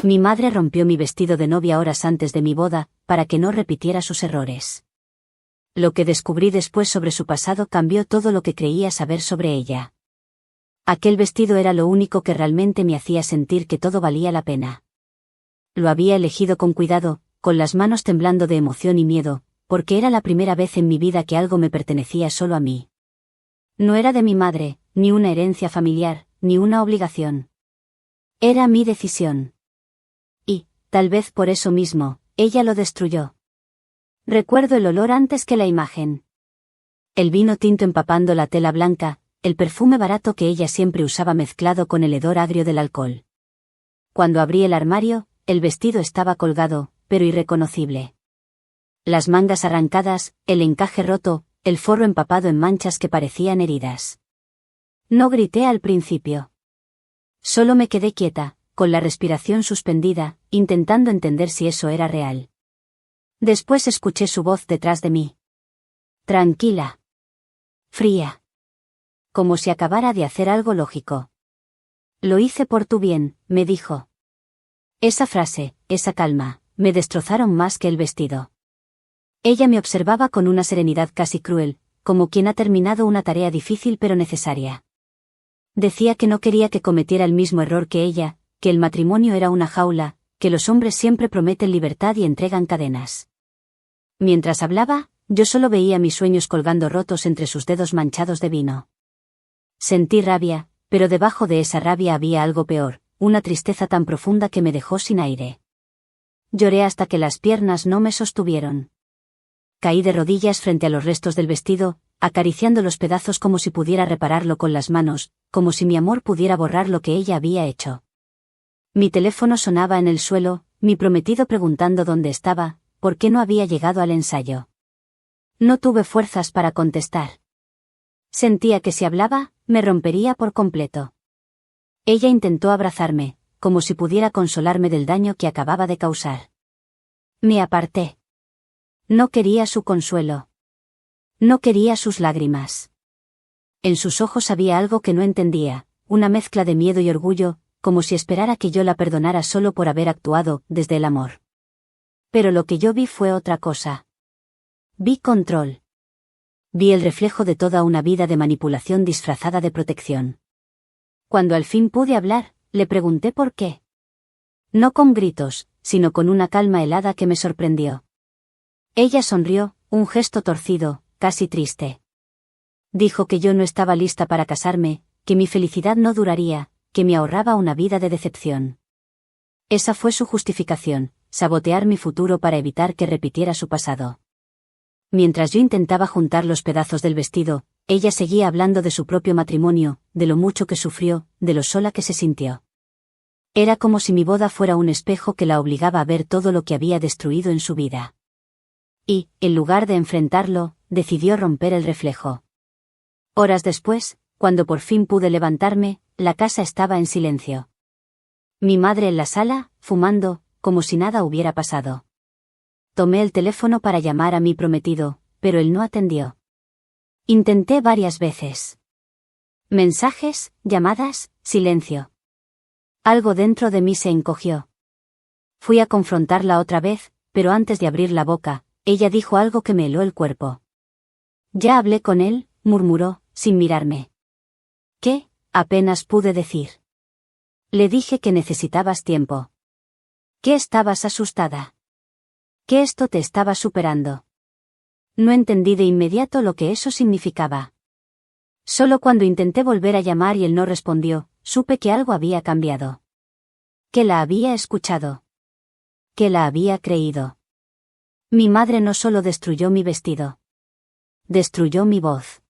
Mi madre rompió mi vestido de novia horas antes de mi boda, para que no repitiera sus errores. Lo que descubrí después sobre su pasado cambió todo lo que creía saber sobre ella. Aquel vestido era lo único que realmente me hacía sentir que todo valía la pena. Lo había elegido con cuidado, con las manos temblando de emoción y miedo, porque era la primera vez en mi vida que algo me pertenecía solo a mí. No era de mi madre, ni una herencia familiar, ni una obligación. Era mi decisión. Y, tal vez por eso mismo, ella lo destruyó. Recuerdo el olor antes que la imagen. El vino tinto empapando la tela blanca, el perfume barato que ella siempre usaba mezclado con el hedor agrio del alcohol. Cuando abrí el armario, el vestido estaba colgado, pero irreconocible. Las mangas arrancadas, el encaje roto, el forro empapado en manchas que parecían heridas. No grité al principio. Solo me quedé quieta, con la respiración suspendida, intentando entender si eso era real. Después escuché su voz detrás de mí. Tranquila. Fría. Como si acabara de hacer algo lógico. Lo hice por tu bien, me dijo. Esa frase, esa calma, me destrozaron más que el vestido. Ella me observaba con una serenidad casi cruel, como quien ha terminado una tarea difícil pero necesaria. Decía que no quería que cometiera el mismo error que ella, que el matrimonio era una jaula, que los hombres siempre prometen libertad y entregan cadenas. Mientras hablaba, yo solo veía mis sueños colgando rotos entre sus dedos manchados de vino. Sentí rabia, pero debajo de esa rabia había algo peor, una tristeza tan profunda que me dejó sin aire. Lloré hasta que las piernas no me sostuvieron. Caí de rodillas frente a los restos del vestido, acariciando los pedazos como si pudiera repararlo con las manos, como si mi amor pudiera borrar lo que ella había hecho. Mi teléfono sonaba en el suelo, mi prometido preguntando dónde estaba, por qué no había llegado al ensayo. No tuve fuerzas para contestar. Sentía que si hablaba, me rompería por completo. Ella intentó abrazarme, como si pudiera consolarme del daño que acababa de causar. Me aparté. No quería su consuelo. No quería sus lágrimas. En sus ojos había algo que no entendía, una mezcla de miedo y orgullo, como si esperara que yo la perdonara solo por haber actuado desde el amor. Pero lo que yo vi fue otra cosa. Vi control. Vi el reflejo de toda una vida de manipulación disfrazada de protección. Cuando al fin pude hablar, le pregunté por qué. No con gritos, sino con una calma helada que me sorprendió. Ella sonrió, un gesto torcido, casi triste. Dijo que yo no estaba lista para casarme, que mi felicidad no duraría, que me ahorraba una vida de decepción. Esa fue su justificación, sabotear mi futuro para evitar que repitiera su pasado. Mientras yo intentaba juntar los pedazos del vestido, ella seguía hablando de su propio matrimonio, de lo mucho que sufrió, de lo sola que se sintió. Era como si mi boda fuera un espejo que la obligaba a ver todo lo que había destruido en su vida. Y, en lugar de enfrentarlo, decidió romper el reflejo. Horas después, cuando por fin pude levantarme, la casa estaba en silencio. Mi madre en la sala, fumando, como si nada hubiera pasado. Tomé el teléfono para llamar a mi prometido, pero él no atendió. Intenté varias veces. Mensajes, llamadas, silencio. Algo dentro de mí se encogió. Fui a confrontarla otra vez, pero antes de abrir la boca, ella dijo algo que me heló el cuerpo. Ya hablé con él, murmuró, sin mirarme. ¿Qué? Apenas pude decir. Le dije que necesitabas tiempo. ¿Qué estabas asustada? Que esto te estaba superando. No entendí de inmediato lo que eso significaba. Solo cuando intenté volver a llamar y él no respondió, supe que algo había cambiado. Que la había escuchado. Que la había creído. Mi madre no solo destruyó mi vestido. Destruyó mi voz.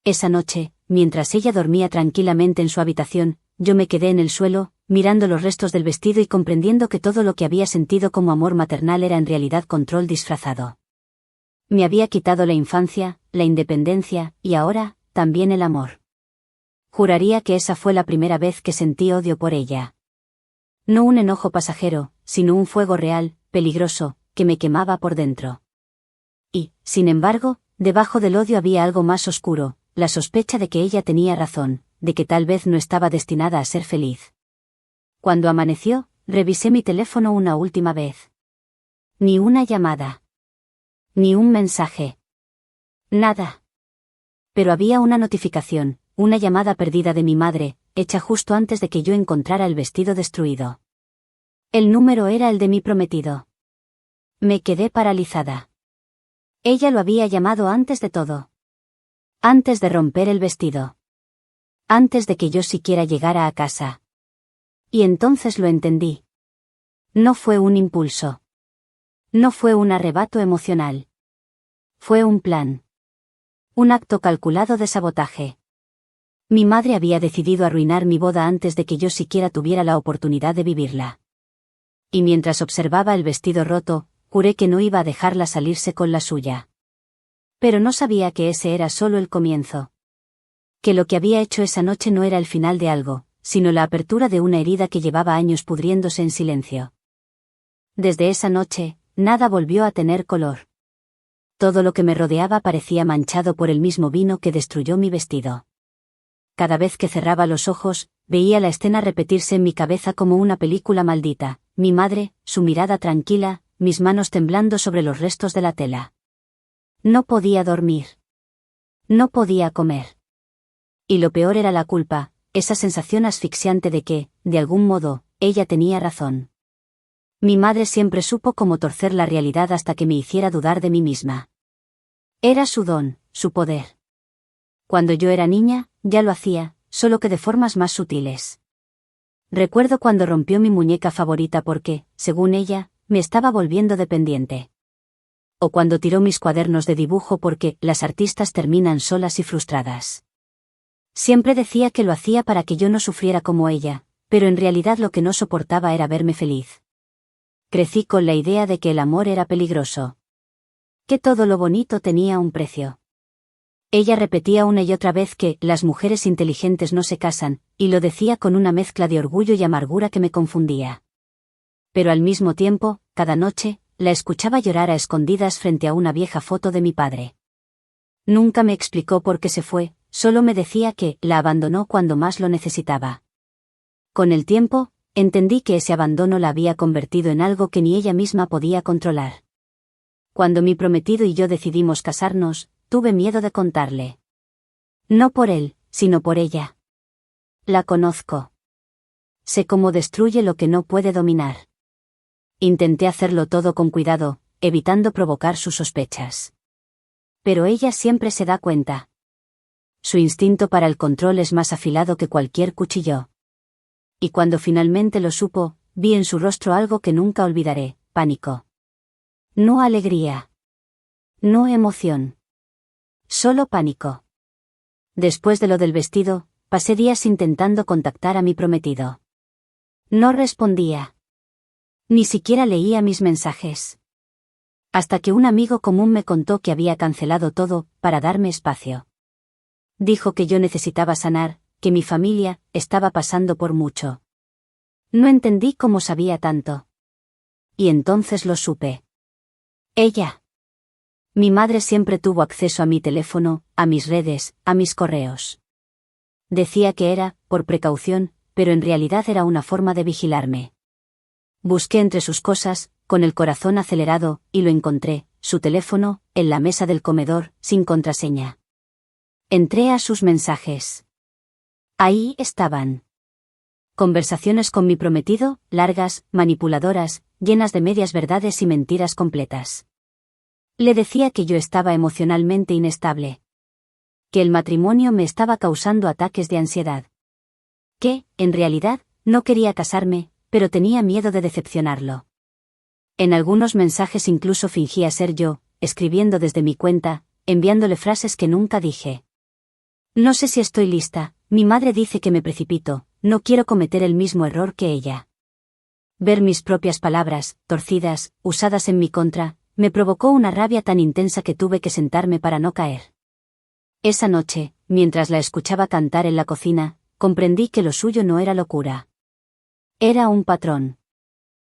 Esa noche, mientras ella dormía tranquilamente en su habitación, yo me quedé en el suelo, mirando los restos del vestido y comprendiendo que todo lo que había sentido como amor maternal era en realidad control disfrazado. Me había quitado la infancia, la independencia, y ahora, también el amor. Juraría que esa fue la primera vez que sentí odio por ella. No un enojo pasajero, sino un fuego real, peligroso, que me quemaba por dentro. Y, sin embargo, debajo del odio había algo más oscuro, la sospecha de que ella tenía razón, de que tal vez no estaba destinada a ser feliz. Cuando amaneció, Revisé mi teléfono una última vez. Ni una llamada. Ni un mensaje. Nada. Pero había una notificación, una llamada perdida de mi madre, hecha justo antes de que yo encontrara el vestido destruido. El número era el de mi prometido. Me quedé paralizada. Ella lo había llamado antes de todo. Antes de romper el vestido. Antes de que yo siquiera llegara a casa. Y entonces lo entendí. No fue un impulso. No fue un arrebato emocional. Fue un plan. Un acto calculado de sabotaje. Mi madre había decidido arruinar mi boda antes de que yo siquiera tuviera la oportunidad de vivirla. Y mientras observaba el vestido roto, juré que no iba a dejarla salirse con la suya. Pero no sabía que ese era solo el comienzo. Que lo que había hecho esa noche no era el final de algo, sino la apertura de una herida que llevaba años pudriéndose en silencio. Desde esa noche, nada volvió a tener color. Todo lo que me rodeaba parecía manchado por el mismo vino que destruyó mi vestido. Cada vez que cerraba los ojos, veía la escena repetirse en mi cabeza como una película maldita, mi madre, su mirada tranquila, mis manos temblando sobre los restos de la tela. No podía dormir. No podía comer. Y lo peor era la culpa, esa sensación asfixiante de que, de algún modo, ella tenía razón. Mi madre siempre supo cómo torcer la realidad hasta que me hiciera dudar de mí misma. Era su don, su poder. Cuando yo era niña, ya lo hacía, solo que de formas más sutiles. Recuerdo cuando rompió mi muñeca favorita porque, según ella, me estaba volviendo dependiente. O cuando tiró mis cuadernos de dibujo porque las artistas terminan solas y frustradas. Siempre decía que lo hacía para que yo no sufriera como ella, pero en realidad lo que no soportaba era verme feliz. Crecí con la idea de que el amor era peligroso. Que todo lo bonito tenía un precio. Ella repetía una y otra vez que las mujeres inteligentes no se casan, y lo decía con una mezcla de orgullo y amargura que me confundía. Pero al mismo tiempo, cada noche, la escuchaba llorar a escondidas frente a una vieja foto de mi padre. Nunca me explicó por qué se fue, solo me decía que la abandonó cuando más lo necesitaba. Con el tiempo, entendí que ese abandono la había convertido en algo que ni ella misma podía controlar. Cuando mi prometido y yo decidimos casarnos, tuve miedo de contarle. No por él, sino por ella. La conozco. Sé cómo destruye lo que no puede dominar. Intenté hacerlo todo con cuidado, evitando provocar sus sospechas. Pero ella siempre se da cuenta. Su instinto para el control es más afilado que cualquier cuchillo. Y cuando finalmente lo supo, vi en su rostro algo que nunca olvidaré, pánico. No alegría. No emoción. Solo pánico. Después de lo del vestido, pasé días intentando contactar a mi prometido. No respondía. Ni siquiera leía mis mensajes. Hasta que un amigo común me contó que había cancelado todo, para darme espacio. Dijo que yo necesitaba sanar, que mi familia estaba pasando por mucho. No entendí cómo sabía tanto. Y entonces lo supe. Ella. Mi madre siempre tuvo acceso a mi teléfono, a mis redes, a mis correos. Decía que era, por precaución, pero en realidad era una forma de vigilarme. Busqué entre sus cosas, con el corazón acelerado, y lo encontré, su teléfono, en la mesa del comedor, sin contraseña. Entré a sus mensajes. Ahí estaban. Conversaciones con mi prometido, largas, manipuladoras, llenas de medias verdades y mentiras completas. Le decía que yo estaba emocionalmente inestable. Que el matrimonio me estaba causando ataques de ansiedad. Que, en realidad, no quería casarme, pero tenía miedo de decepcionarlo. En algunos mensajes incluso fingía ser yo, escribiendo desde mi cuenta, enviándole frases que nunca dije. No sé si estoy lista, mi madre dice que me precipito, no quiero cometer el mismo error que ella. Ver mis propias palabras, torcidas, usadas en mi contra, me provocó una rabia tan intensa que tuve que sentarme para no caer. Esa noche, mientras la escuchaba cantar en la cocina, comprendí que lo suyo no era locura. Era un patrón.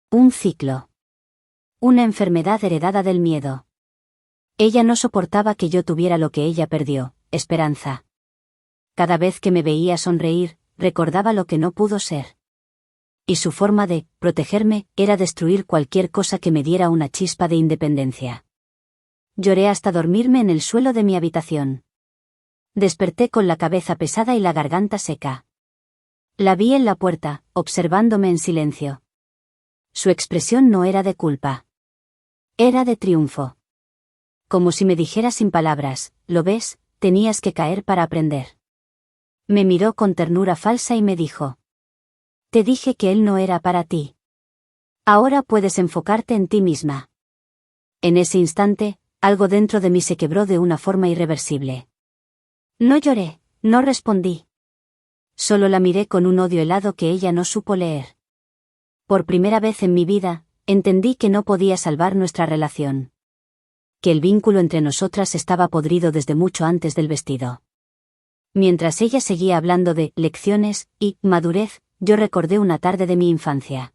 Un ciclo. Una enfermedad heredada del miedo. Ella no soportaba que yo tuviera lo que ella perdió, esperanza. Cada vez que me veía sonreír, recordaba lo que no pudo ser. Y su forma de protegerme era destruir cualquier cosa que me diera una chispa de independencia. Lloré hasta dormirme en el suelo de mi habitación. Desperté con la cabeza pesada y la garganta seca. La vi en la puerta, observándome en silencio. Su expresión no era de culpa. Era de triunfo. Como si me dijera sin palabras, ¿lo ves? Tenías que caer para aprender. Me miró con ternura falsa y me dijo: te dije que él no era para ti. Ahora puedes enfocarte en ti misma. En ese instante, algo dentro de mí se quebró de una forma irreversible. No lloré, no respondí. Solo la miré con un odio helado que ella no supo leer. Por primera vez en mi vida, entendí que no podía salvar nuestra relación. Que el vínculo entre nosotras estaba podrido desde mucho antes del vestido. Mientras ella seguía hablando de lecciones y madurez, yo recordé una tarde de mi infancia.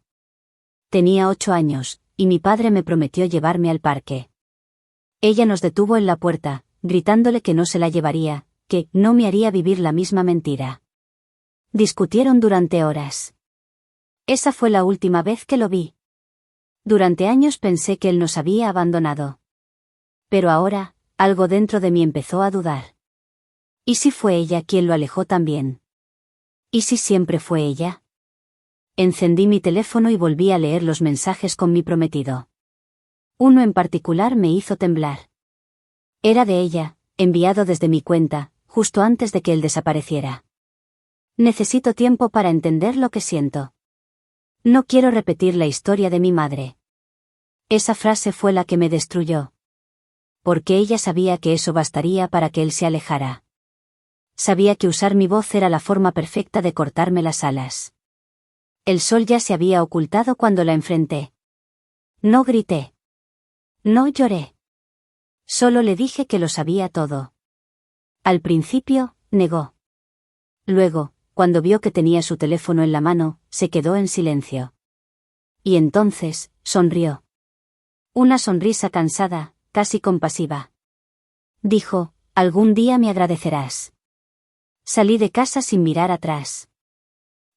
Tenía 8 años, y mi padre me prometió llevarme al parque. Ella nos detuvo en la puerta, gritándole que no se la llevaría, que no me haría vivir la misma mentira. Discutieron durante horas. Esa fue la última vez que lo vi. Durante años pensé que él nos había abandonado. Pero ahora, algo dentro de mí empezó a dudar. ¿Y si fue ella quien lo alejó también? ¿Y si siempre fue ella? Encendí mi teléfono y volví a leer los mensajes con mi prometido. Uno en particular me hizo temblar. Era de ella, enviado desde mi cuenta, justo antes de que él desapareciera. Necesito tiempo para entender lo que siento. No quiero repetir la historia de mi madre. Esa frase fue la que me destruyó. Porque ella sabía que eso bastaría para que él se alejara. Sabía que usar mi voz era la forma perfecta de cortarme las alas. El sol ya se había ocultado cuando la enfrenté. No grité. No lloré. Solo le dije que lo sabía todo. Al principio, negó. Luego, cuando vio que tenía su teléfono en la mano, se quedó en silencio. Y entonces, sonrió. Una sonrisa cansada, casi compasiva. Dijo: algún día me agradecerás. Salí de casa sin mirar atrás.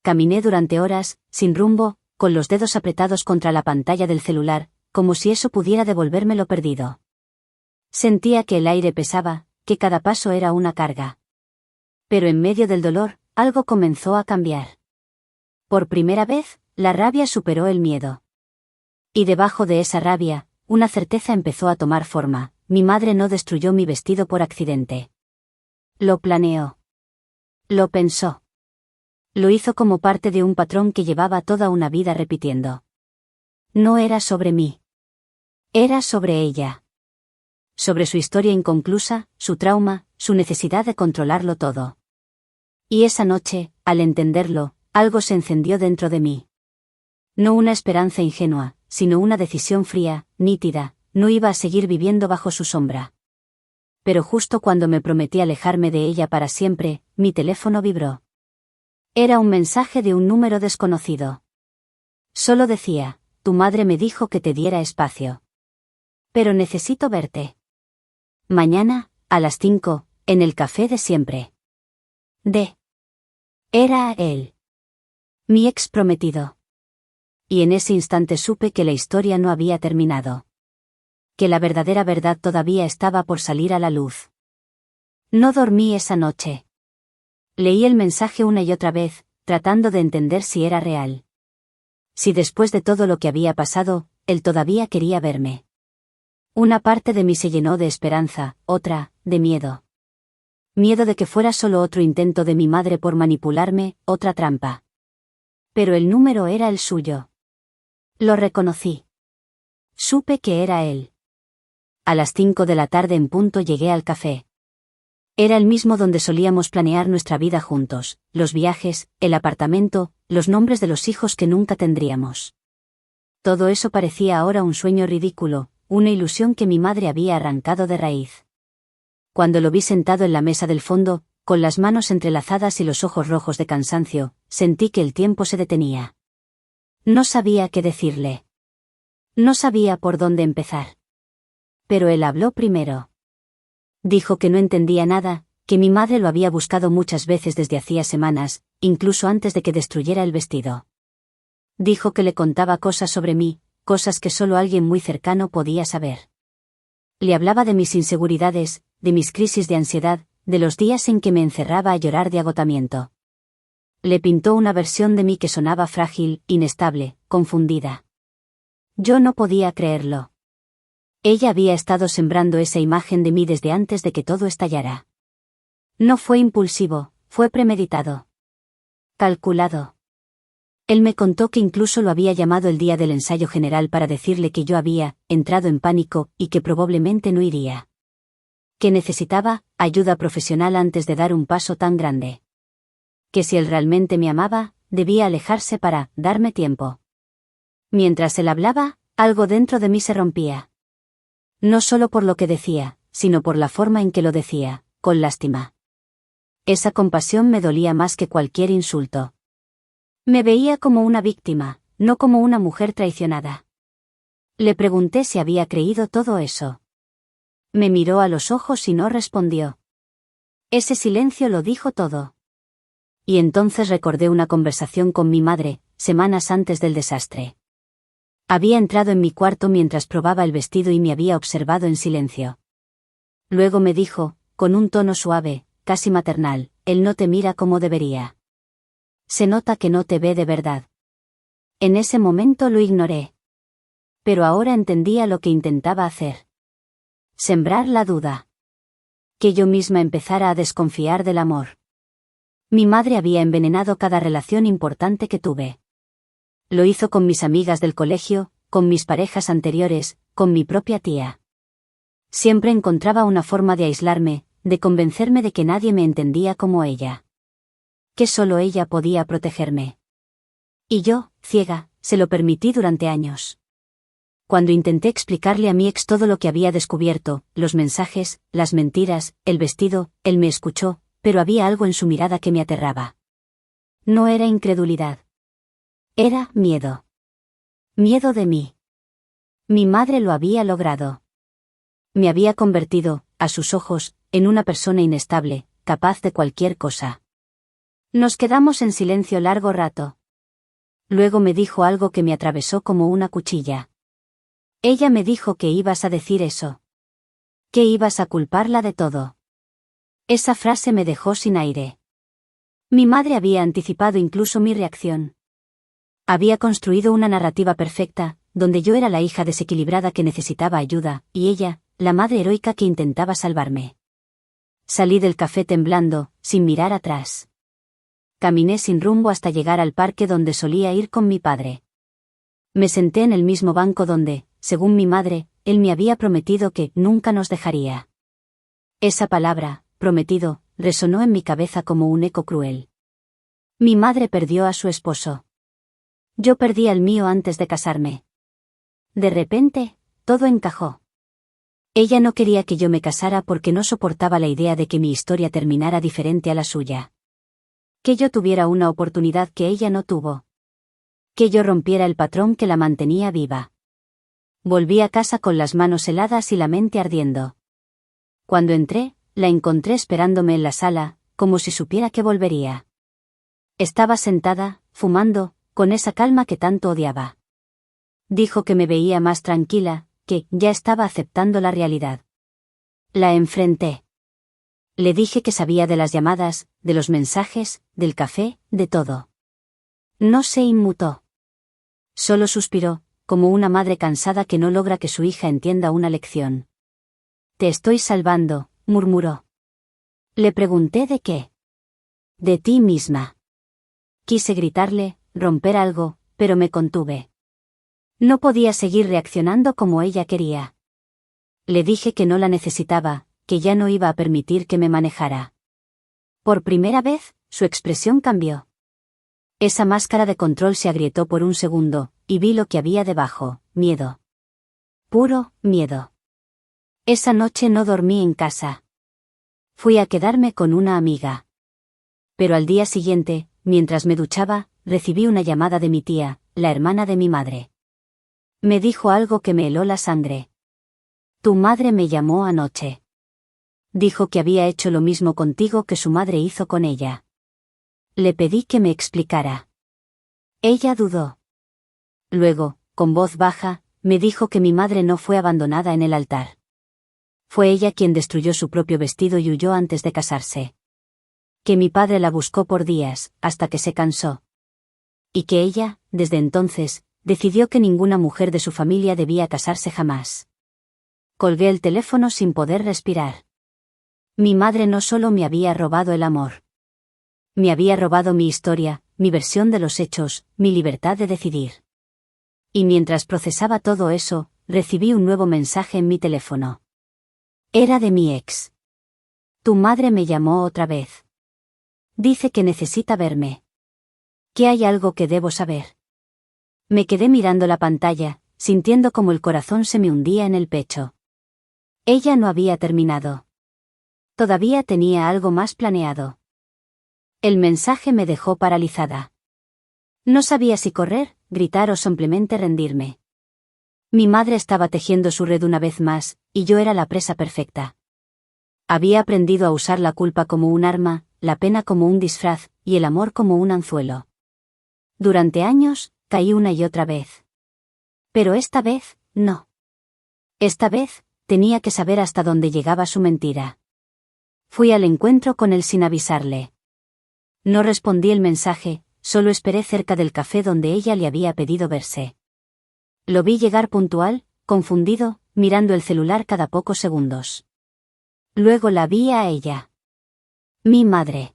Caminé durante horas, sin rumbo, con los dedos apretados contra la pantalla del celular, como si eso pudiera devolverme lo perdido. Sentía que el aire pesaba, que cada paso era una carga. Pero en medio del dolor, algo comenzó a cambiar. Por primera vez, la rabia superó el miedo. Y debajo de esa rabia, una certeza empezó a tomar forma: mi madre no destruyó mi vestido por accidente. Lo planeó. Lo pensó. Lo hizo como parte de un patrón que llevaba toda una vida repitiendo. No era sobre mí. Era sobre ella. Sobre su historia inconclusa, su trauma, su necesidad de controlarlo todo. Y esa noche, al entenderlo, algo se encendió dentro de mí. No una esperanza ingenua, sino una decisión fría, nítida: no iba a seguir viviendo bajo su sombra. Pero justo cuando me prometí alejarme de ella para siempre, mi teléfono vibró. Era un mensaje de un número desconocido. Solo decía: tu madre me dijo que te diera espacio. Pero necesito verte. Mañana, a las 5, en el café de siempre. Era él. Mi ex prometido. Y en ese instante supe que la historia no había terminado. Que la verdadera verdad todavía estaba por salir a la luz. No dormí esa noche. Leí el mensaje una y otra vez, tratando de entender si era real. Si después de todo lo que había pasado, él todavía quería verme. Una parte de mí se llenó de esperanza, otra, de miedo. Miedo de que fuera solo otro intento de mi madre por manipularme, otra trampa. Pero el número era el suyo. Lo reconocí. Supe que era él. A las 5 de la tarde en punto llegué al café. Era el mismo donde solíamos planear nuestra vida juntos: los viajes, el apartamento, los nombres de los hijos que nunca tendríamos. Todo eso parecía ahora un sueño ridículo, una ilusión que mi madre había arrancado de raíz. Cuando lo vi sentado en la mesa del fondo, con las manos entrelazadas y los ojos rojos de cansancio, sentí que el tiempo se detenía. No sabía qué decirle. No sabía por dónde empezar. Pero él habló primero. Dijo que no entendía nada, que mi madre lo había buscado muchas veces desde hacía semanas, incluso antes de que destruyera el vestido. Dijo que le contaba cosas sobre mí, cosas que solo alguien muy cercano podía saber. Le hablaba de mis inseguridades, de mis crisis de ansiedad, de los días en que me encerraba a llorar de agotamiento. Le pintó una versión de mí que sonaba frágil, inestable, confundida. Yo no podía creerlo. Ella había estado sembrando esa imagen de mí desde antes de que todo estallara. No fue impulsivo, fue premeditado. Calculado. Él me contó que incluso lo había llamado el día del ensayo general para decirle que yo había entrado en pánico y que probablemente no iría. Que necesitaba ayuda profesional antes de dar un paso tan grande. Que si él realmente me amaba, debía alejarse para darme tiempo. Mientras él hablaba, algo dentro de mí se rompía. No solo por lo que decía, sino por la forma en que lo decía, con lástima. Esa compasión me dolía más que cualquier insulto. Me veía como una víctima, no como una mujer traicionada. Le pregunté si había creído todo eso. Me miró a los ojos y no respondió. Ese silencio lo dijo todo. Y entonces recordé una conversación con mi madre, semanas antes del desastre. Había entrado en mi cuarto mientras probaba el vestido y me había observado en silencio. Luego me dijo, con un tono suave, casi maternal, él no te mira como debería. Se nota que no te ve de verdad. En ese momento lo ignoré. Pero ahora entendía lo que intentaba hacer. Sembrar la duda. Que yo misma empezara a desconfiar del amor. Mi madre había envenenado cada relación importante que tuve. Lo hizo con mis amigas del colegio, con mis parejas anteriores, con mi propia tía. Siempre encontraba una forma de aislarme, de convencerme de que nadie me entendía como ella. Que solo ella podía protegerme. Y yo, ciega, se lo permití durante años. Cuando intenté explicarle a mi ex todo lo que había descubierto, los mensajes, las mentiras, el vestido, él me escuchó, pero había algo en su mirada que me aterraba. No era incredulidad. Era miedo. Miedo de mí. Mi madre lo había logrado. Me había convertido, a sus ojos, en una persona inestable, capaz de cualquier cosa. Nos quedamos en silencio largo rato. Luego me dijo algo que me atravesó como una cuchilla. Ella me dijo que ibas a decir eso. Que ibas a culparla de todo. Esa frase me dejó sin aire. Mi madre había anticipado incluso mi reacción. Había construido una narrativa perfecta, donde yo era la hija desequilibrada que necesitaba ayuda, y ella, la madre heroica que intentaba salvarme. Salí del café temblando, sin mirar atrás. Caminé sin rumbo hasta llegar al parque donde solía ir con mi padre. Me senté en el mismo banco donde, según mi madre, él me había prometido que nunca nos dejaría. Esa palabra, prometido, resonó en mi cabeza como un eco cruel. Mi madre perdió a su esposo. Yo perdí al mío antes de casarme. De repente, todo encajó. Ella no quería que yo me casara porque no soportaba la idea de que mi historia terminara diferente a la suya. Que yo tuviera una oportunidad que ella no tuvo. Que yo rompiera el patrón que la mantenía viva. Volví a casa con las manos heladas y la mente ardiendo. Cuando entré, la encontré esperándome en la sala, como si supiera que volvería. Estaba sentada, fumando, con esa calma que tanto odiaba. Dijo que me veía más tranquila, que ya estaba aceptando la realidad. La enfrenté. Le dije que sabía de las llamadas, de los mensajes, del café, de todo. No se inmutó. Solo suspiró, como una madre cansada que no logra que su hija entienda una lección. Te estoy salvando, murmuró. Le pregunté de qué. De ti misma. Quise gritarle, romper algo, pero me contuve. No podía seguir reaccionando como ella quería. Le dije que no la necesitaba, que ya no iba a permitir que me manejara. Por primera vez, su expresión cambió. Esa máscara de control se agrietó por un segundo, y vi lo que había debajo, miedo. Puro miedo. Esa noche no dormí en casa. Fui a quedarme con una amiga. Pero al día siguiente, mientras me duchaba, recibí una llamada de mi tía, la hermana de mi madre. Me dijo algo que me heló la sangre. Tu madre me llamó anoche. Dijo que había hecho lo mismo contigo que su madre hizo con ella. Le pedí que me explicara. Ella dudó. Luego, con voz baja, me dijo que mi madre no fue abandonada en el altar. Fue ella quien destruyó su propio vestido y huyó antes de casarse. Que mi padre la buscó por días, hasta que se cansó. Y que ella, desde entonces, decidió que ninguna mujer de su familia debía casarse jamás. Colgué el teléfono sin poder respirar. Mi madre no solo me había robado el amor. Me había robado mi historia, mi versión de los hechos, mi libertad de decidir. Y mientras procesaba todo eso, recibí un nuevo mensaje en mi teléfono. Era de mi ex. Tu madre me llamó otra vez. Dice que necesita verme. ¿Que hay algo que debo saber? Me quedé mirando la pantalla, sintiendo como el corazón se me hundía en el pecho. Ella no había terminado. Todavía tenía algo más planeado. El mensaje me dejó paralizada. No sabía si correr, gritar o simplemente rendirme. Mi madre estaba tejiendo su red una vez más, y yo era la presa perfecta. Había aprendido a usar la culpa como un arma, la pena como un disfraz, y el amor como un anzuelo. Durante años, caí una y otra vez. Pero esta vez, no. Esta vez, tenía que saber hasta dónde llegaba su mentira. Fui al encuentro con él sin avisarle. No respondí el mensaje, solo esperé cerca del café donde ella le había pedido verse. Lo vi llegar puntual, confundido, mirando el celular cada pocos segundos. Luego la vi a ella. Mi madre.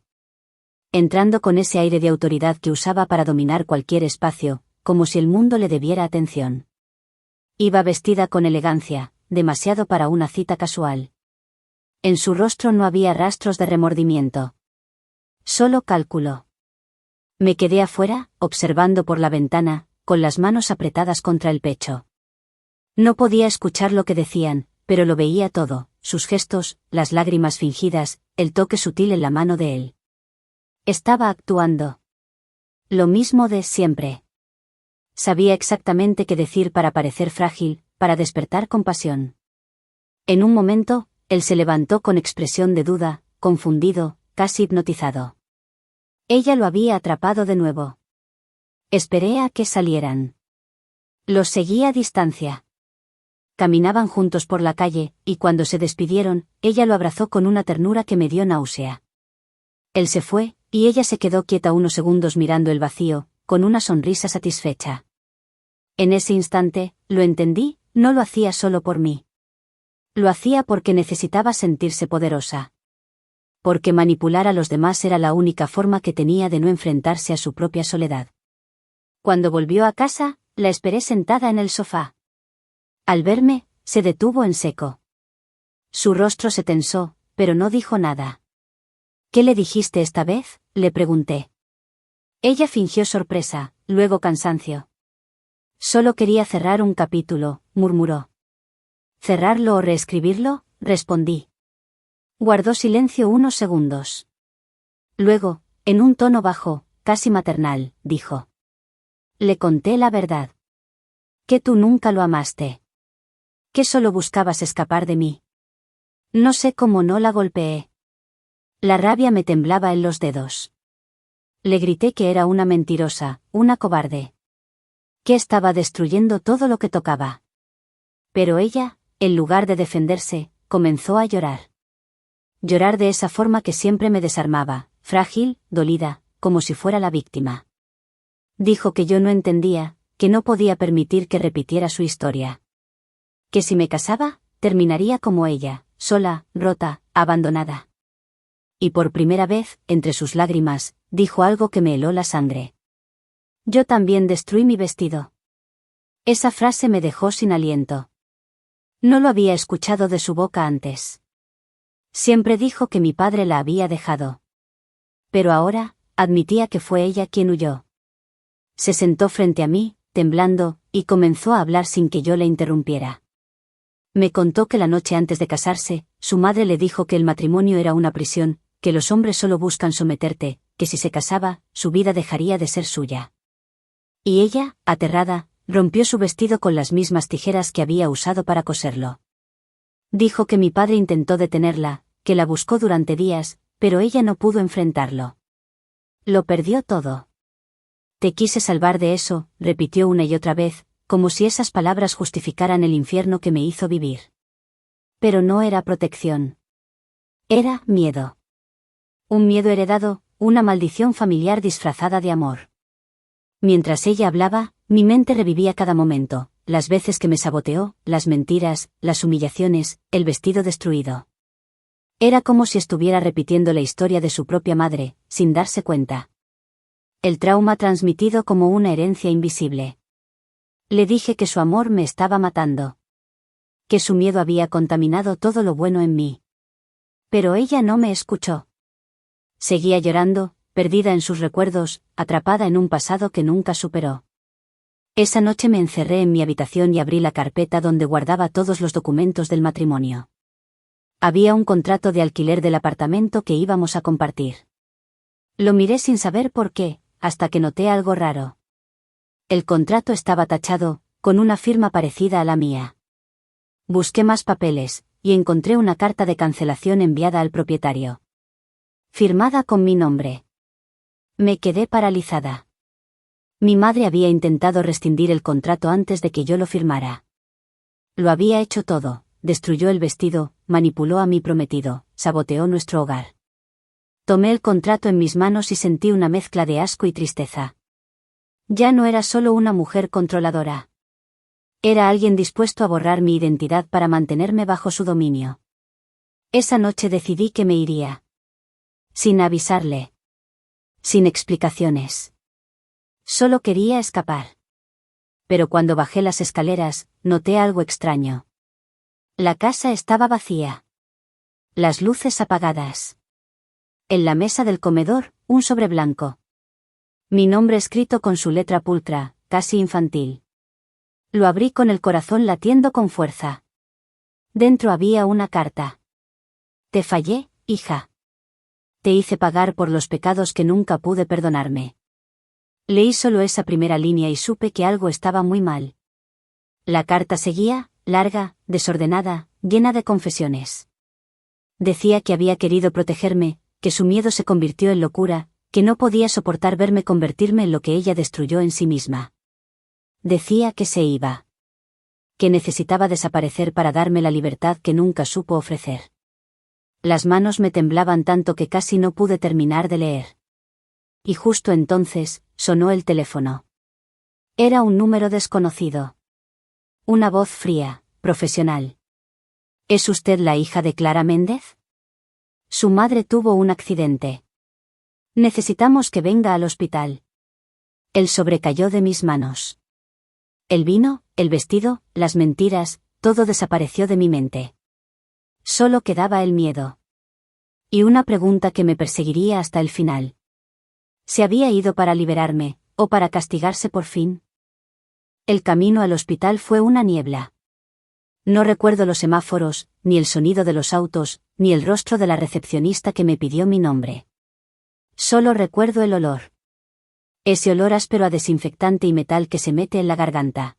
Entrando con ese aire de autoridad que usaba para dominar cualquier espacio, como si el mundo le debiera atención. Iba vestida con elegancia, demasiado para una cita casual. En su rostro no había rastros de remordimiento. Solo cálculo. Me quedé afuera, observando por la ventana, con las manos apretadas contra el pecho. No podía escuchar lo que decían, pero lo veía todo, sus gestos, las lágrimas fingidas, el toque sutil en la mano de él. Estaba actuando. Lo mismo de siempre. Sabía exactamente qué decir para parecer frágil, para despertar compasión. En un momento, él se levantó con expresión de duda, confundido, casi hipnotizado. Ella lo había atrapado de nuevo. Esperé a que salieran. Los seguí a distancia. Caminaban juntos por la calle, y cuando se despidieron, ella lo abrazó con una ternura que me dio náusea. Él se fue, y ella se quedó quieta unos segundos mirando el vacío, con una sonrisa satisfecha. En ese instante, lo entendí, no lo hacía solo por mí. Lo hacía porque necesitaba sentirse poderosa. Porque manipular a los demás era la única forma que tenía de no enfrentarse a su propia soledad. Cuando volvió a casa, la esperé sentada en el sofá. Al verme, se detuvo en seco. Su rostro se tensó, pero no dijo nada. ¿Qué le dijiste esta vez?, le pregunté. Ella fingió sorpresa, luego cansancio. Solo quería cerrar un capítulo, murmuró. ¿Cerrarlo o reescribirlo?, respondí. Guardó silencio unos segundos. Luego, en un tono bajo, casi maternal, dijo. Le conté la verdad. Que tú nunca lo amaste. Que solo buscabas escapar de mí. No sé cómo no la golpeé. La rabia me temblaba en los dedos. Le grité que era una mentirosa, una cobarde. Que estaba destruyendo todo lo que tocaba. Pero ella, en lugar de defenderse, comenzó a llorar. Llorar de esa forma que siempre me desarmaba, frágil, dolida, como si fuera la víctima. Dijo que yo no entendía, que no podía permitir que repitiera su historia. Que si me casaba, terminaría como ella, sola, rota, abandonada. Y por primera vez, entre sus lágrimas, dijo algo que me heló la sangre. Yo también destruí mi vestido. Esa frase me dejó sin aliento. No lo había escuchado de su boca antes. Siempre dijo que mi padre la había dejado. Pero ahora, admitía que fue ella quien huyó. Se sentó frente a mí, temblando, y comenzó a hablar sin que yo le interrumpiera. Me contó que la noche antes de casarse, su madre le dijo que el matrimonio era una prisión, que los hombres solo buscan someterte, que si se casaba, su vida dejaría de ser suya. Y ella, aterrada, rompió su vestido con las mismas tijeras que había usado para coserlo. Dijo que mi padre intentó detenerla, que la buscó durante días, pero ella no pudo enfrentarlo. Lo perdió todo. Te quise salvar de eso, repitió una y otra vez, como si esas palabras justificaran el infierno que me hizo vivir. Pero no era protección. Era miedo. Un miedo heredado, una maldición familiar disfrazada de amor. Mientras ella hablaba, mi mente revivía cada momento, las veces que me saboteó, las mentiras, las humillaciones, el vestido destruido. Era como si estuviera repitiendo la historia de su propia madre, sin darse cuenta. El trauma transmitido como una herencia invisible. Le dije que su amor me estaba matando. Que su miedo había contaminado todo lo bueno en mí. Pero ella no me escuchó. Seguía llorando, perdida en sus recuerdos, atrapada en un pasado que nunca superó. Esa noche me encerré en mi habitación y abrí la carpeta donde guardaba todos los documentos del matrimonio. Había un contrato de alquiler del apartamento que íbamos a compartir. Lo miré sin saber por qué, hasta que noté algo raro. El contrato estaba tachado, con una firma parecida a la mía. Busqué más papeles, y encontré una carta de cancelación enviada al propietario. Firmada con mi nombre. Me quedé paralizada. Mi madre había intentado rescindir el contrato antes de que yo lo firmara. Lo había hecho todo, destruyó el vestido, manipuló a mi prometido, saboteó nuestro hogar. Tomé el contrato en mis manos y sentí una mezcla de asco y tristeza. Ya no era solo una mujer controladora. Era alguien dispuesto a borrar mi identidad para mantenerme bajo su dominio. Esa noche decidí que me iría. Sin avisarle. Sin explicaciones. Solo quería escapar. Pero cuando bajé las escaleras, noté algo extraño. La casa estaba vacía. Las luces apagadas. En la mesa del comedor, un sobre blanco. Mi nombre escrito con su letra pulcra, casi infantil. Lo abrí con el corazón latiendo con fuerza. Dentro había una carta. Te fallé, hija. Te hice pagar por los pecados que nunca pude perdonarme. Leí solo esa primera línea y supe que algo estaba muy mal. La carta seguía, larga, desordenada, llena de confesiones. Decía que había querido protegerme, que su miedo se convirtió en locura, que no podía soportar verme convertirme en lo que ella destruyó en sí misma. Decía que se iba. Que necesitaba desaparecer para darme la libertad que nunca supo ofrecer. Las manos me temblaban tanto que casi no pude terminar de leer. Y justo entonces, sonó el teléfono. Era un número desconocido. Una voz fría, profesional. ¿Es usted la hija de Clara Méndez? Su madre tuvo un accidente. Necesitamos que venga al hospital. El sobre cayó de mis manos. El vino, el vestido, las mentiras, todo desapareció de mi mente. Solo quedaba el miedo. Y una pregunta que me perseguiría hasta el final. ¿Se había ido para liberarme, o para castigarse por fin? El camino al hospital fue una niebla. No recuerdo los semáforos, ni el sonido de los autos, ni el rostro de la recepcionista que me pidió mi nombre. Solo recuerdo el olor. Ese olor áspero a desinfectante y metal que se mete en la garganta.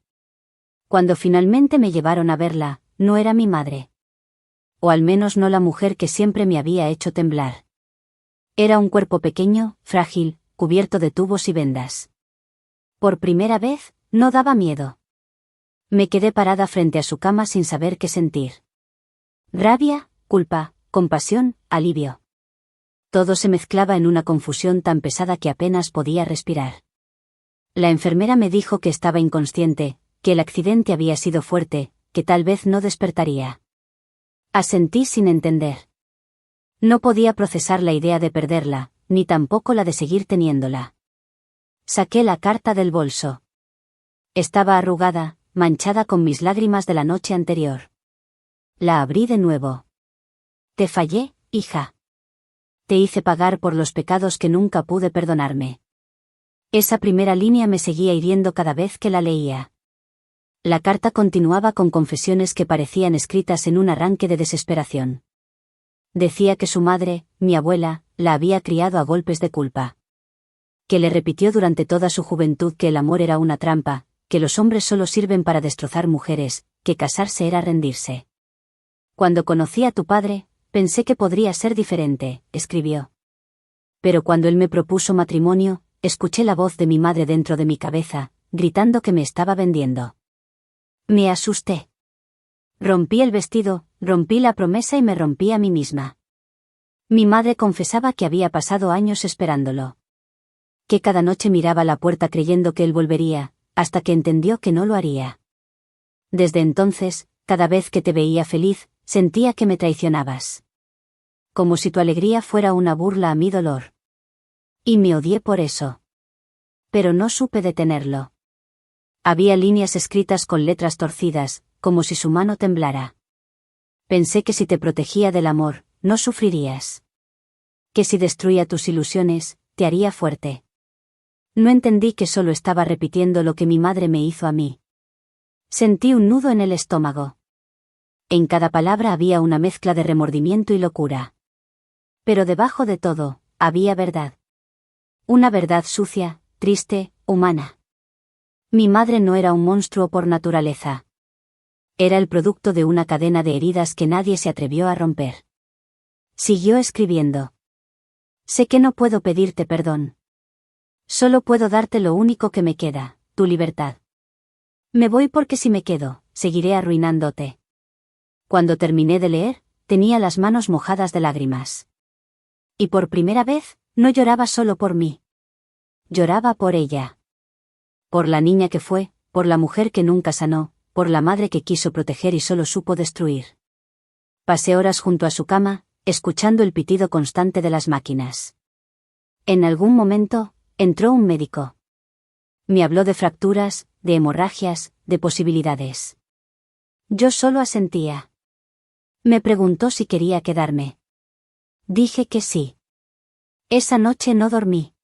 Cuando finalmente me llevaron a verla, no era mi madre. O al menos no la mujer que siempre me había hecho temblar. Era un cuerpo pequeño, frágil, cubierto de tubos y vendas. Por primera vez, no daba miedo. Me quedé parada frente a su cama sin saber qué sentir. Rabia, culpa, compasión, alivio. Todo se mezclaba en una confusión tan pesada que apenas podía respirar. La enfermera me dijo que estaba inconsciente, que el accidente había sido fuerte, que tal vez no despertaría. Asentí sin entender. No podía procesar la idea de perderla, ni tampoco la de seguir teniéndola. Saqué la carta del bolso. Estaba arrugada, manchada con mis lágrimas de la noche anterior. La abrí de nuevo. Te fallé, hija. Te hice pagar por los pecados que nunca pude perdonarme. Esa primera línea me seguía hiriendo cada vez que la leía. La carta continuaba con confesiones que parecían escritas en un arranque de desesperación. Decía que su madre, mi abuela, la había criado a golpes de culpa. Que le repitió durante toda su juventud que el amor era una trampa, que los hombres solo sirven para destrozar mujeres, que casarse era rendirse. Cuando conocí a tu padre, pensé que podría ser diferente, escribió. Pero cuando él me propuso matrimonio, escuché la voz de mi madre dentro de mi cabeza, gritando que me estaba vendiendo. Me asusté. Rompí el vestido, rompí la promesa y me rompí a mí misma. Mi madre confesaba que había pasado años esperándolo. Que cada noche miraba la puerta creyendo que él volvería, hasta que entendió que no lo haría. Desde entonces, cada vez que te veía feliz, sentía que me traicionabas. Como si tu alegría fuera una burla a mi dolor. Y me odié por eso. Pero no supe detenerlo. Había líneas escritas con letras torcidas, como si su mano temblara. Pensé que si te protegía del amor, no sufrirías. Que si destruía tus ilusiones, te haría fuerte. No entendí que solo estaba repitiendo lo que mi madre me hizo a mí. Sentí un nudo en el estómago. En cada palabra había una mezcla de remordimiento y locura. Pero debajo de todo, había verdad. Una verdad sucia, triste, humana. Mi madre no era un monstruo por naturaleza. Era el producto de una cadena de heridas que nadie se atrevió a romper. Siguió escribiendo. Sé que no puedo pedirte perdón. Solo puedo darte lo único que me queda, tu libertad. Me voy porque si me quedo, seguiré arruinándote. Cuando terminé de leer, tenía las manos mojadas de lágrimas. Y por primera vez, no lloraba solo por mí. Lloraba por ella. Por la niña que fue, por la mujer que nunca sanó, por la madre que quiso proteger y solo supo destruir. Pasé horas junto a su cama, escuchando el pitido constante de las máquinas. En algún momento, entró un médico. Me habló de fracturas, de hemorragias, de posibilidades. Yo solo asentía. Me preguntó si quería quedarme. Dije que sí. Esa noche no dormí.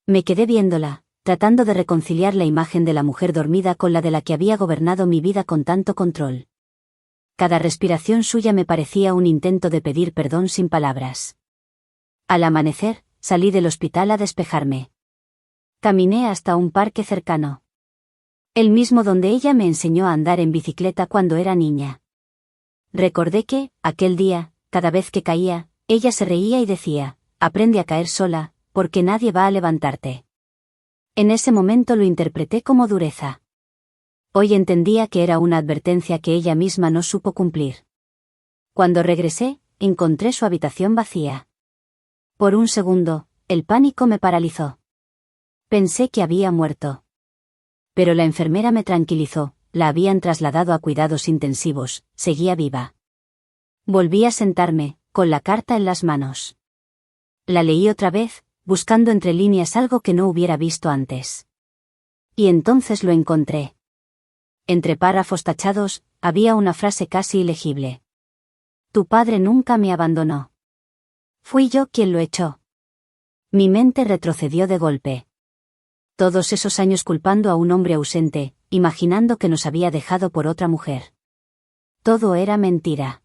Me quedé viéndola, tratando de reconciliar la imagen de la mujer dormida con la de la que había gobernado mi vida con tanto control. Cada respiración suya me parecía un intento de pedir perdón sin palabras. Al amanecer, salí del hospital a despejarme. Caminé hasta un parque cercano. El mismo donde ella me enseñó a andar en bicicleta cuando era niña. Recordé que, aquel día, cada vez que caía, ella se reía y decía, aprende a caer sola, porque nadie va a levantarte. En ese momento lo interpreté como dureza. Hoy entendía que era una advertencia que ella misma no supo cumplir. Cuando regresé, encontré su habitación vacía. Por un segundo, el pánico me paralizó. Pensé que había muerto. Pero la enfermera me tranquilizó, la habían trasladado a cuidados intensivos, seguía viva. Volví a sentarme, con la carta en las manos. La leí otra vez, buscando entre líneas algo que no hubiera visto antes. Y entonces lo encontré. Entre párrafos tachados, había una frase casi ilegible. Tu padre nunca me abandonó. Fui yo quien lo echó. Mi mente retrocedió de golpe. Todos esos años culpando a un hombre ausente, imaginando que nos había dejado por otra mujer. Todo era mentira.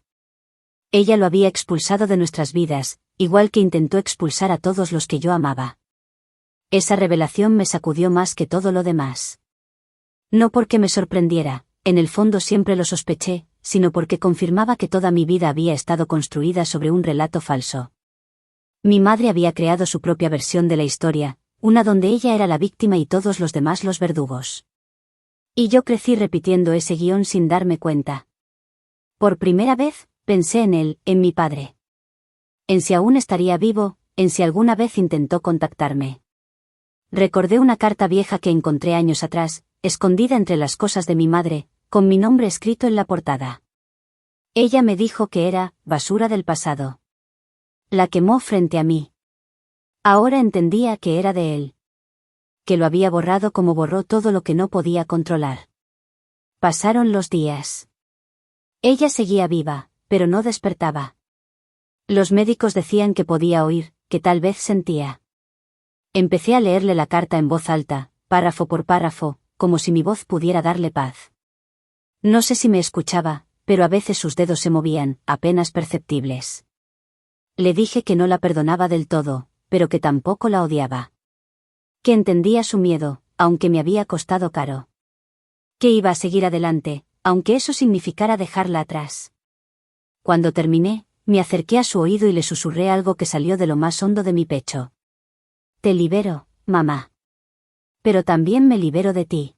Ella lo había expulsado de nuestras vidas, igual que intentó expulsar a todos los que yo amaba. Esa revelación me sacudió más que todo lo demás. No porque me sorprendiera, en el fondo siempre lo sospeché, sino porque confirmaba que toda mi vida había estado construida sobre un relato falso. Mi madre había creado su propia versión de la historia, una donde ella era la víctima y todos los demás los verdugos. Y yo crecí repitiendo ese guión sin darme cuenta. Por primera vez, pensé en él, en mi padre. En si aún estaría vivo, en si alguna vez intentó contactarme. Recordé una carta vieja que encontré años atrás, escondida entre las cosas de mi madre, con mi nombre escrito en la portada. Ella me dijo que era basura del pasado. La quemó frente a mí. Ahora entendía que era de él. Que lo había borrado como borró todo lo que no podía controlar. Pasaron los días. Ella seguía viva, pero no despertaba. Los médicos decían que podía oír, que tal vez sentía. Empecé a leerle la carta en voz alta, párrafo por párrafo, como si mi voz pudiera darle paz. No sé si me escuchaba, pero a veces sus dedos se movían, apenas perceptibles. Le dije que no la perdonaba del todo, pero que tampoco la odiaba. Que entendía su miedo, aunque me había costado caro. Que iba a seguir adelante, aunque eso significara dejarla atrás. Cuando terminé, me acerqué a su oído y le susurré algo que salió de lo más hondo de mi pecho. Te libero, mamá. Pero también me libero de ti.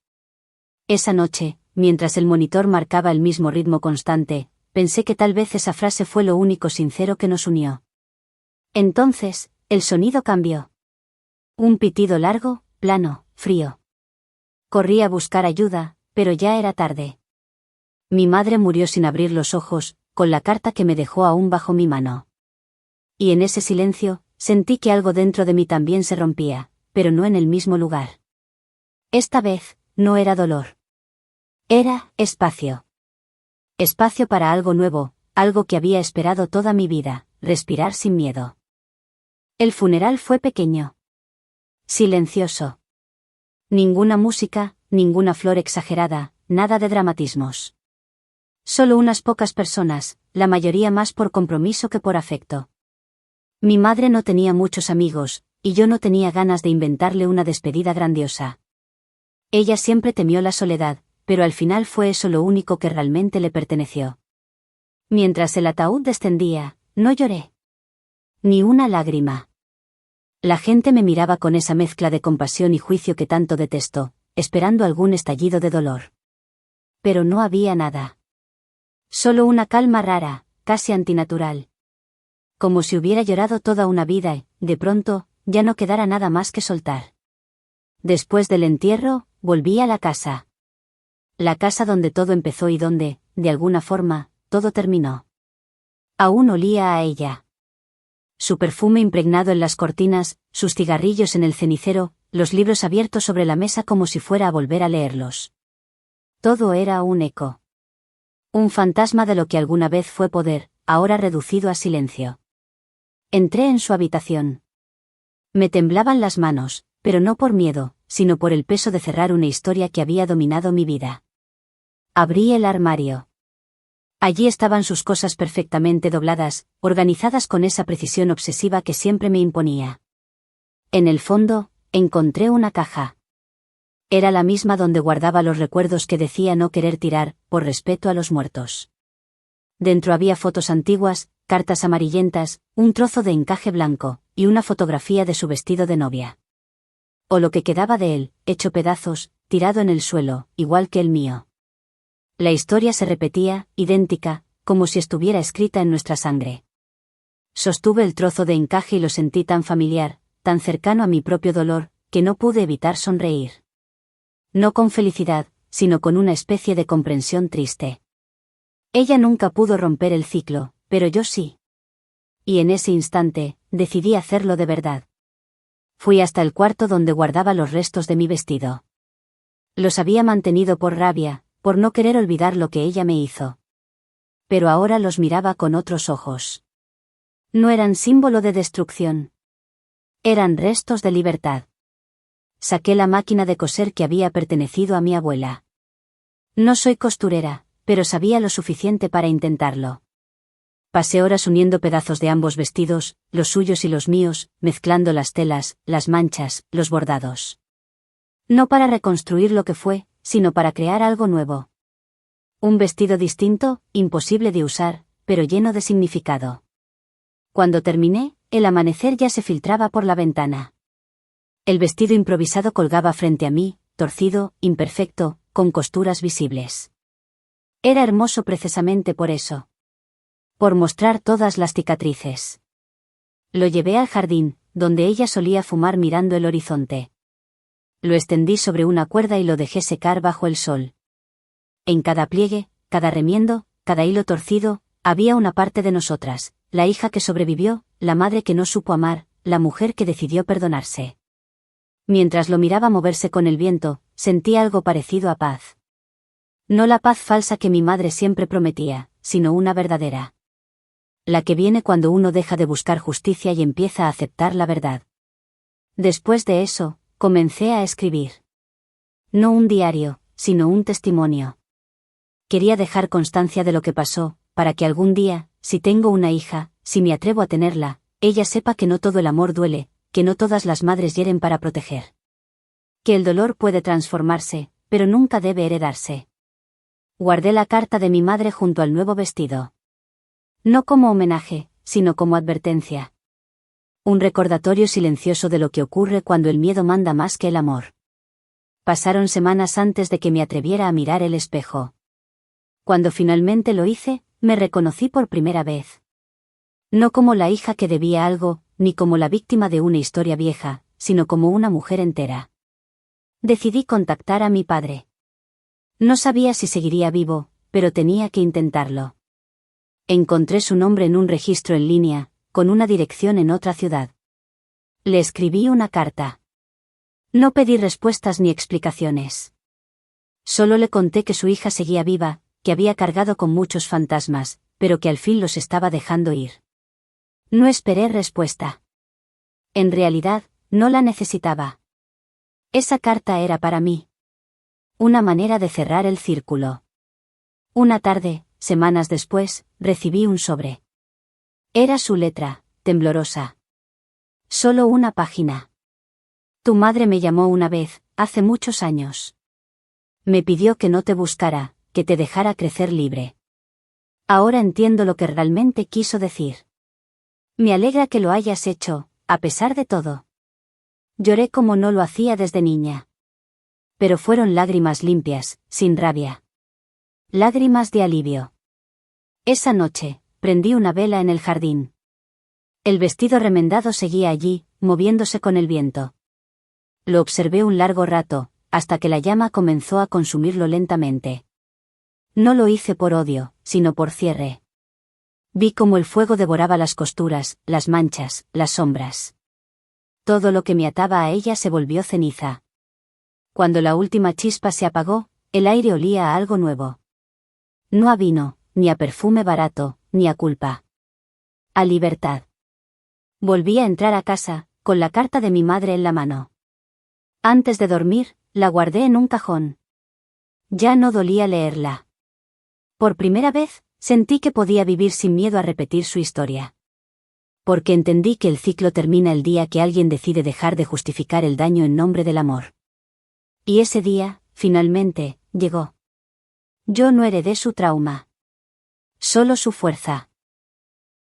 Esa noche, mientras el monitor marcaba el mismo ritmo constante, pensé que tal vez esa frase fue lo único sincero que nos unió. Entonces, el sonido cambió. Un pitido largo, plano, frío. Corrí a buscar ayuda, pero ya era tarde. Mi madre murió sin abrir los ojos, con la carta que me dejó aún bajo mi mano. Y en ese silencio, sentí que algo dentro de mí también se rompía, pero no en el mismo lugar. Esta vez, no era dolor. Era espacio. Espacio para algo nuevo, algo que había esperado toda mi vida, respirar sin miedo. El funeral fue pequeño. Silencioso. Ninguna música, ninguna flor exagerada, nada de dramatismos. Solo unas pocas personas, la mayoría más por compromiso que por afecto. Mi madre no tenía muchos amigos, y yo no tenía ganas de inventarle una despedida grandiosa. Ella siempre temió la soledad, pero al final fue eso lo único que realmente le perteneció. Mientras el ataúd descendía, no lloré. Ni una lágrima. La gente me miraba con esa mezcla de compasión y juicio que tanto detesto, esperando algún estallido de dolor. Pero no había nada. Solo una calma rara, casi antinatural. Como si hubiera llorado toda una vida y, de pronto, ya no quedara nada más que soltar. Después del entierro, volví a la casa. La casa donde todo empezó y donde, de alguna forma, todo terminó. Aún olía a ella. Su perfume impregnado en las cortinas, sus cigarrillos en el cenicero, los libros abiertos sobre la mesa como si fuera a volver a leerlos. Todo era un eco. Un fantasma de lo que alguna vez fue poder, ahora reducido a silencio. Entré en su habitación. Me temblaban las manos, pero no por miedo, sino por el peso de cerrar una historia que había dominado mi vida. Abrí el armario. Allí estaban sus cosas perfectamente dobladas, organizadas con esa precisión obsesiva que siempre me imponía. En el fondo, encontré una caja. Era la misma donde guardaba los recuerdos que decía no querer tirar, por respeto a los muertos. Dentro había fotos antiguas, cartas amarillentas, un trozo de encaje blanco, y una fotografía de su vestido de novia. O lo que quedaba de él, hecho pedazos, tirado en el suelo, igual que el mío. La historia se repetía, idéntica, como si estuviera escrita en nuestra sangre. Sostuve el trozo de encaje y lo sentí tan familiar, tan cercano a mi propio dolor, que no pude evitar sonreír. No con felicidad, sino con una especie de comprensión triste. Ella nunca pudo romper el ciclo, pero yo sí. Y en ese instante, decidí hacerlo de verdad. Fui hasta el cuarto donde guardaba los restos de mi vestido. Los había mantenido por rabia, por no querer olvidar lo que ella me hizo. Pero ahora los miraba con otros ojos. No eran símbolo de destrucción. Eran restos de libertad. Saqué la máquina de coser que había pertenecido a mi abuela. No soy costurera, pero sabía lo suficiente para intentarlo. Pasé horas uniendo pedazos de ambos vestidos, los suyos y los míos, mezclando las telas, las manchas, los bordados. No para reconstruir lo que fue, sino para crear algo nuevo. Un vestido distinto, imposible de usar, pero lleno de significado. Cuando terminé, el amanecer ya se filtraba por la ventana. El vestido improvisado colgaba frente a mí, torcido, imperfecto, con costuras visibles. Era hermoso precisamente por eso. Por mostrar todas las cicatrices. Lo llevé al jardín, donde ella solía fumar mirando el horizonte. Lo extendí sobre una cuerda y lo dejé secar bajo el sol. En cada pliegue, cada remiendo, cada hilo torcido, había una parte de nosotras, la hija que sobrevivió, la madre que no supo amar, la mujer que decidió perdonarse. Mientras lo miraba moverse con el viento, sentí algo parecido a paz. No la paz falsa que mi madre siempre prometía, sino una verdadera. La que viene cuando uno deja de buscar justicia y empieza a aceptar la verdad. Después de eso, comencé a escribir. No un diario, sino un testimonio. Quería dejar constancia de lo que pasó, para que algún día, si tengo una hija, si me atrevo a tenerla, ella sepa que no todo el amor duele, que no todas las madres hieren para proteger. Que el dolor puede transformarse, pero nunca debe heredarse. Guardé la carta de mi madre junto al nuevo vestido. No como homenaje, sino como advertencia. Un recordatorio silencioso de lo que ocurre cuando el miedo manda más que el amor. Pasaron semanas antes de que me atreviera a mirar el espejo. Cuando finalmente lo hice, me reconocí por primera vez. No como la hija que debía algo, ni como la víctima de una historia vieja, sino como una mujer entera. Decidí contactar a mi padre. No sabía si seguiría vivo, pero tenía que intentarlo. Encontré su nombre en un registro en línea, con una dirección en otra ciudad. Le escribí una carta. No pedí respuestas ni explicaciones. Solo le conté que su hija seguía viva, que había cargado con muchos fantasmas, pero que al fin los estaba dejando ir. No esperé respuesta. En realidad, no la necesitaba. Esa carta era para mí. Una manera de cerrar el círculo. Una tarde, semanas después, recibí un sobre. Era su letra, temblorosa. Solo una página. Tu madre me llamó una vez, hace muchos años. Me pidió que no te buscara, que te dejara crecer libre. Ahora entiendo lo que realmente quiso decir. Me alegra que lo hayas hecho, a pesar de todo. Lloré como no lo hacía desde niña. Pero fueron lágrimas limpias, sin rabia. Lágrimas de alivio. Esa noche, prendí una vela en el jardín. El vestido remendado seguía allí, moviéndose con el viento. Lo observé un largo rato, hasta que la llama comenzó a consumirlo lentamente. No lo hice por odio, sino por cierre. Vi cómo el fuego devoraba las costuras, las manchas, las sombras. Todo lo que me ataba a ella se volvió ceniza. Cuando la última chispa se apagó, el aire olía a algo nuevo. No a vino, ni a perfume barato, ni a culpa. A libertad. Volví a entrar a casa, con la carta de mi madre en la mano. Antes de dormir, la guardé en un cajón. Ya no dolía leerla. Por primera vez, sentí que podía vivir sin miedo a repetir su historia. Porque entendí que el ciclo termina el día que alguien decide dejar de justificar el daño en nombre del amor. Y ese día, finalmente, llegó. Yo no heredé su trauma. Solo su fuerza.